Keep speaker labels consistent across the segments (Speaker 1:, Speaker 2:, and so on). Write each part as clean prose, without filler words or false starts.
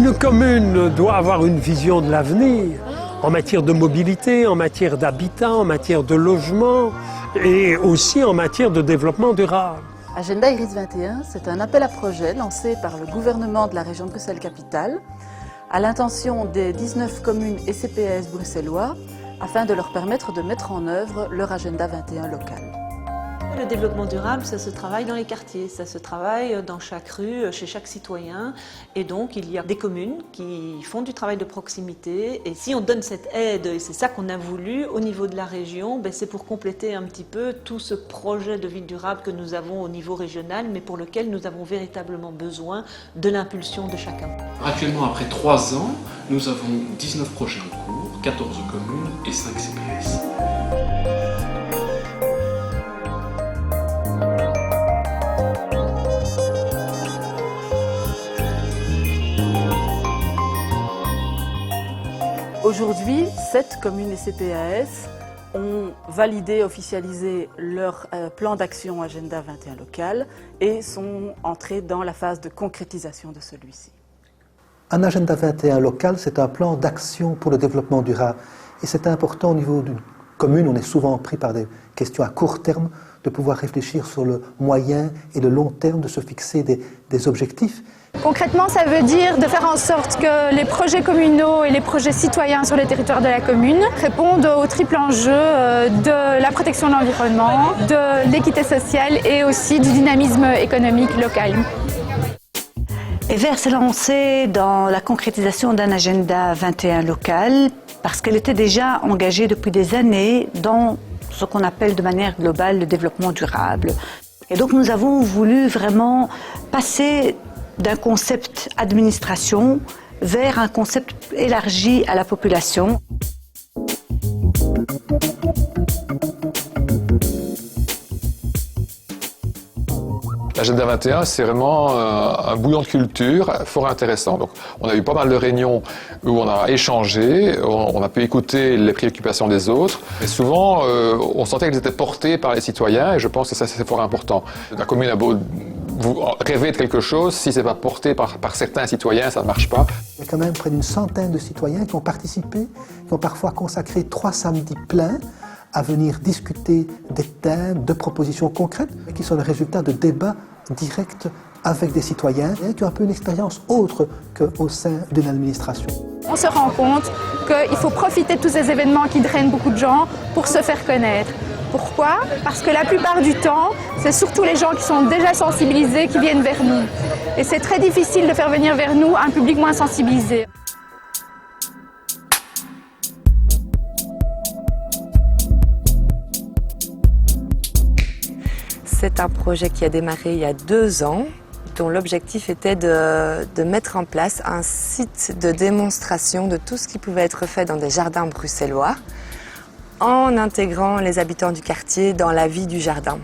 Speaker 1: Une commune doit avoir une vision de l'avenir en matière de mobilité, en matière d'habitat, en matière de logement et aussi en matière de développement durable.
Speaker 2: Agenda Iris 21, c'est un appel à projet lancé par le gouvernement de la région Bruxelles-Capitale à l'intention des 19 communes et CPAS bruxellois afin de leur permettre de mettre en œuvre leur Agenda 21 local.
Speaker 3: Le développement durable, ça se travaille dans les quartiers, ça se travaille dans chaque rue, chez chaque citoyen. Et donc, il y a des communes qui font du travail de proximité. Et si on donne cette aide, et c'est ça qu'on a voulu au niveau de la région, c'est pour compléter un petit peu tout ce projet de ville durable que nous avons au niveau régional, mais pour lequel nous avons véritablement besoin de l'impulsion de chacun.
Speaker 4: Actuellement, après 3 ans, nous avons 19 projets en cours, 14 communes et 5 CPS.
Speaker 2: Aujourd'hui, 7 communes et CPAS ont validé, officialisé leur plan d'action Agenda 21 local et sont entrés dans la phase de concrétisation de celui-ci.
Speaker 5: Un Agenda 21 local, c'est un plan d'action pour le développement durable. Et c'est important au niveau d'une commune, on est souvent pris par des questions à court terme, de pouvoir réfléchir sur le moyen et le long terme, de se fixer des objectifs.
Speaker 6: Concrètement, ça veut dire de faire en sorte que les projets communaux et les projets citoyens sur le territoire de la commune répondent au triple enjeu de la protection de l'environnement, de l'équité sociale et aussi du dynamisme économique local.
Speaker 7: EVER s'est lancée dans la concrétisation d'un agenda 21 local parce qu'elle était déjà engagée depuis des années dans ce qu'on appelle de manière globale le développement durable. Et donc nous avons voulu vraiment passer d'un concept administration vers un concept élargi à la population.
Speaker 8: L'agenda 21, c'est vraiment un bouillon de culture fort intéressant. Donc, on a eu pas mal de réunions où on a échangé, on a pu écouter les préoccupations des autres. Et souvent, on sentait qu'elles étaient portées par les citoyens et je pense que ça, c'est fort important. La commune a beau rêver de quelque chose, si ce n'est pas porté par certains citoyens, ça ne marche pas.
Speaker 5: Il y a quand même près d'une centaine de citoyens qui ont participé, qui ont parfois consacré 3 samedis pleins à venir discuter des thèmes, de propositions concrètes, qui sont le résultat de débats directs avec des citoyens qui ont un peu une expérience autre qu'au sein d'une administration.
Speaker 6: On se rend compte qu'il faut profiter de tous ces événements qui drainent beaucoup de gens pour se faire connaître. Pourquoi? Parce que la plupart du temps, c'est surtout les gens qui sont déjà sensibilisés qui viennent vers nous. Et c'est très difficile de faire venir vers nous un public moins sensibilisé.
Speaker 9: C'est un projet qui a démarré il y a 2 ans, dont l'objectif était de mettre en place un site de démonstration de tout ce qui pouvait être fait dans des jardins bruxellois, en intégrant les habitants du quartier dans la vie du jardin.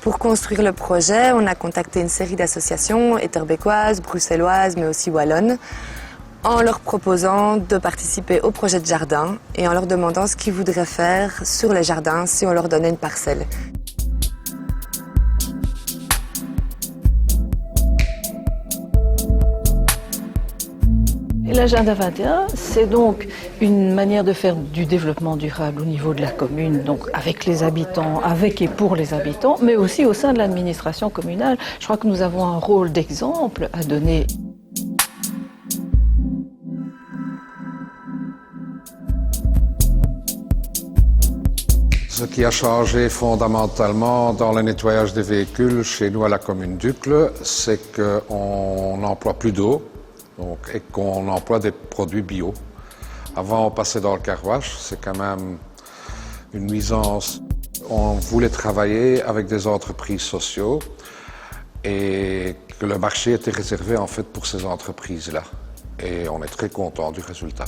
Speaker 9: Pour construire le projet, on a contacté une série d'associations etterbeekoises, bruxelloises, mais aussi wallonnes, en leur proposant de participer au projet de jardin et en leur demandant ce qu'ils voudraient faire sur les jardins si on leur donnait une parcelle.
Speaker 10: L'agenda 21, c'est donc une manière de faire du développement durable au niveau de la commune, donc avec les habitants, avec et pour les habitants, mais aussi au sein de l'administration communale. Je crois que nous avons un rôle d'exemple à donner.
Speaker 11: Ce qui a changé fondamentalement dans le nettoyage des véhicules chez nous à la commune d'Uccle, c'est qu'on n'emploie plus d'eau. Et qu'on emploie des produits bio. Avant, on passait dans le car wash, c'est quand même une nuisance. On voulait travailler avec des entreprises sociaux et que le marché était réservé en fait pour ces entreprises-là. Et on est très content du résultat.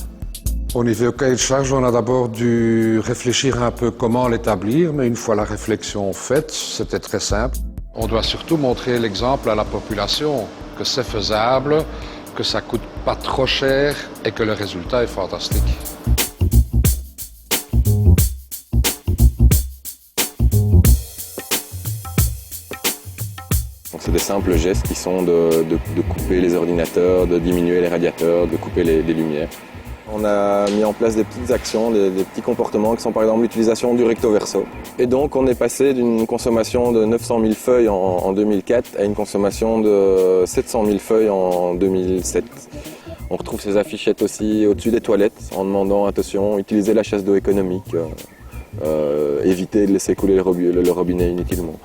Speaker 11: Au niveau cahier de charge, on a d'abord dû réfléchir un peu comment l'établir, mais une fois la réflexion faite, c'était très simple. On doit surtout montrer l'exemple à la population que c'est faisable, que ça coûte pas trop cher et que le résultat est fantastique.
Speaker 12: C'est des simples gestes qui sont de couper les ordinateurs, de diminuer les radiateurs, de couper les lumières. On a mis en place des petites actions, des petits comportements qui sont par exemple l'utilisation du recto verso. Et donc on est passé d'une consommation de 900 000 feuilles en 2004 à une consommation de 700 000 feuilles en 2007. On retrouve ces affichettes aussi au-dessus des toilettes en demandant attention, utiliser la chasse d'eau économique, éviter de laisser couler le robinet inutilement.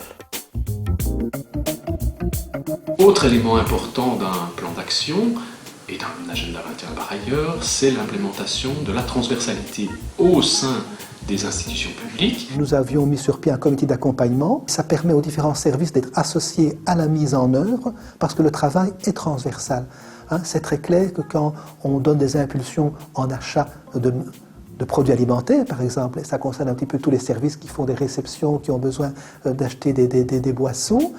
Speaker 4: Autre élément important d'un plan d'action et d'un agenda 21 par ailleurs, c'est l'implémentation de la transversalité au sein des institutions publiques.
Speaker 5: Nous avions mis sur pied un comité d'accompagnement. Ça permet aux différents services d'être associés à la mise en œuvre parce que le travail est transversal. C'est très clair que quand on donne des impulsions en achat de produits alimentaires, par exemple, et ça concerne un petit peu tous les services qui font des réceptions, qui ont besoin d'acheter des boissons.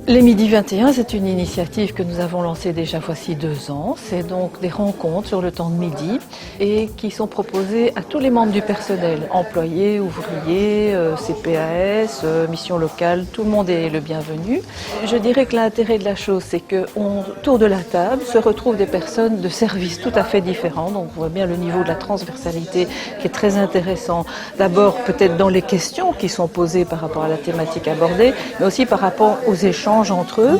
Speaker 10: Les Midi 21, c'est une initiative que nous avons lancée déjà voici 2 ans. C'est donc des rencontres sur le temps de midi et qui sont proposées à tous les membres du personnel, employés, ouvriers, CPAS, mission locale, tout le monde est le bienvenu. Je dirais que l'intérêt de la chose, c'est qu'autour de la table se retrouvent des personnes de services tout à fait différents. Donc on voit bien le niveau de la transversalité qui est très intéressant. D'abord peut-être dans les questions qui sont posées par rapport à la thématique abordée, mais aussi par rapport aux échanges entre eux.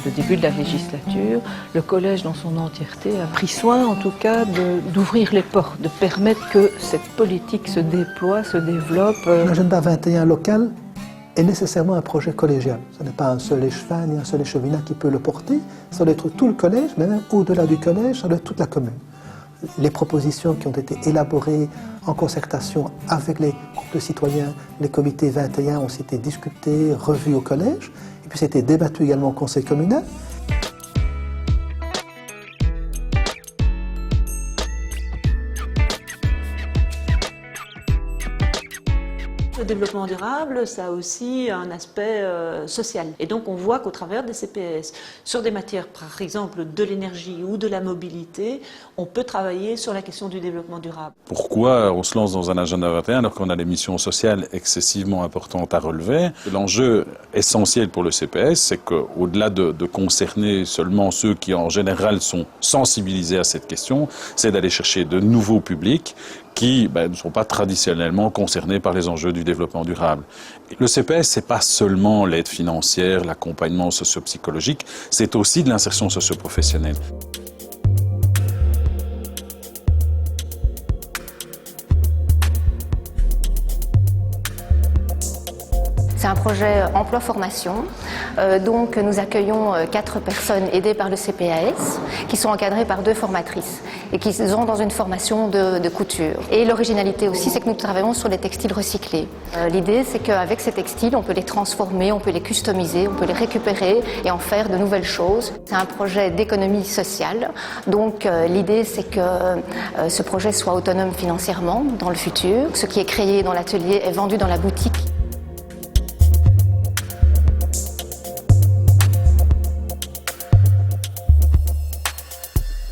Speaker 10: Le début de la législature, le collège dans son entièreté a pris soin en tout cas d'ouvrir les portes, de permettre que cette politique se déploie, se développe.
Speaker 5: L'agenda 21 local est nécessairement un projet collégial. Ce n'est pas un seul échevin ni un seul échevinat qui peut le porter. Ça doit être tout le collège, mais même au-delà du collège, ça doit être toute la commune. Les propositions qui ont été élaborées en concertation avec les groupes de citoyens, les comités 21 ont été discutées, revues au collège, et puis c'était débattu également au conseil communal.
Speaker 3: Le développement durable, ça a aussi un aspect social. Et donc on voit qu'au travers des CPS, sur des matières par exemple de l'énergie ou de la mobilité, on peut travailler sur la question du développement durable.
Speaker 13: Pourquoi on se lance dans un agenda 21 alors qu'on a des missions sociales excessivement importantes à relever? L'enjeu essentiel pour le CPS, c'est qu'au-delà de concerner seulement ceux qui en général sont sensibilisés à cette question, c'est d'aller chercher de nouveaux publics qui ne sont pas traditionnellement concernés par les enjeux du développement durable. Le CPS, c'est pas seulement l'aide financière, l'accompagnement socio-psychologique, c'est aussi de l'insertion socio-professionnelle.
Speaker 14: C'est un projet emploi-formation, donc nous accueillons 4 personnes aidées par le CPAS qui sont encadrées par 2 formatrices et qui sont dans une formation de couture. Et l'originalité aussi, c'est que nous travaillons sur les textiles recyclés. L'idée, c'est qu'avec ces textiles, on peut les transformer, on peut les customiser, on peut les récupérer et en faire de nouvelles choses. C'est un projet d'économie sociale, donc l'idée, c'est que ce projet soit autonome financièrement dans le futur. Ce qui est créé dans l'atelier est vendu dans la boutique.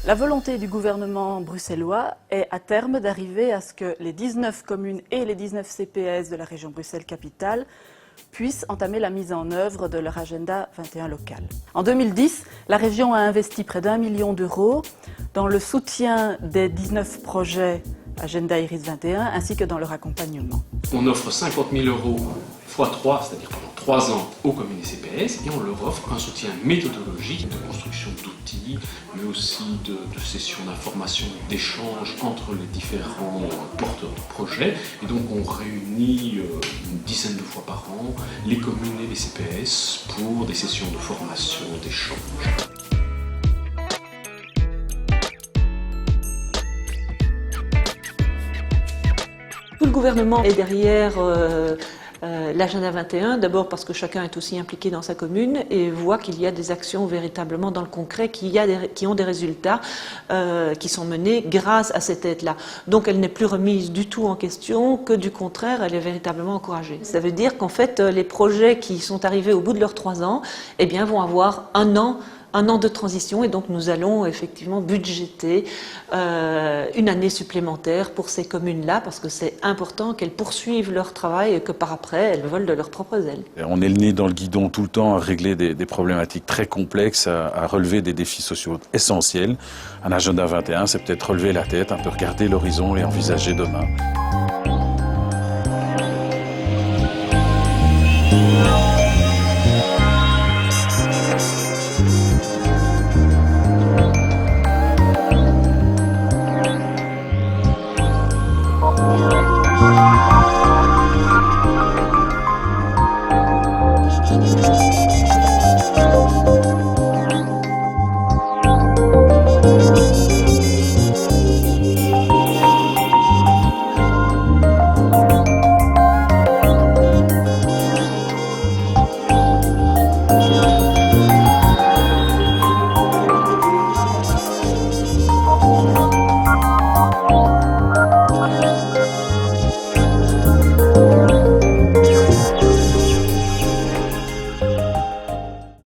Speaker 2: La volonté du gouvernement bruxellois est à terme d'arriver à ce que les 19 communes et les 19 CPS de la région Bruxelles-Capitale puissent entamer la mise en œuvre de leur agenda 21 local. En 2010, la région a investi près d'1 million d'euros dans le soutien des 19 projets Agenda Iris 21 ainsi que dans leur accompagnement.
Speaker 4: On offre 50 000 euros x 3, c'est-à-dire pendant 3 ans aux communes et CPS, et on leur offre un soutien méthodologique de construction d'outils, mais aussi de sessions d'information, d'échanges entre les différents porteurs de projets. Et donc on réunit une dizaine de fois par an les communes et les CPS pour des sessions de formation, d'échange.
Speaker 3: Tout le gouvernement est derrière l'agenda 21, d'abord parce que chacun est aussi impliqué dans sa commune et voit qu'il y a des actions véritablement dans le concret, qui ont des résultats qui sont menés grâce à cette aide-là. Donc elle n'est plus remise du tout en question, que du contraire, elle est véritablement encouragée. Ça veut dire qu'en fait, les projets qui sont arrivés au bout de leurs 3 ans, eh bien, vont avoir un an de transition et donc nous allons effectivement budgéter une année supplémentaire pour ces communes-là parce que c'est important qu'elles poursuivent leur travail et que par après elles volent de leurs propres ailes.
Speaker 13: On est le nez dans le guidon tout le temps à régler des problématiques très complexes, à relever des défis sociaux essentiels. Un agenda 21, c'est peut-être relever la tête, un peu regarder l'horizon et envisager demain.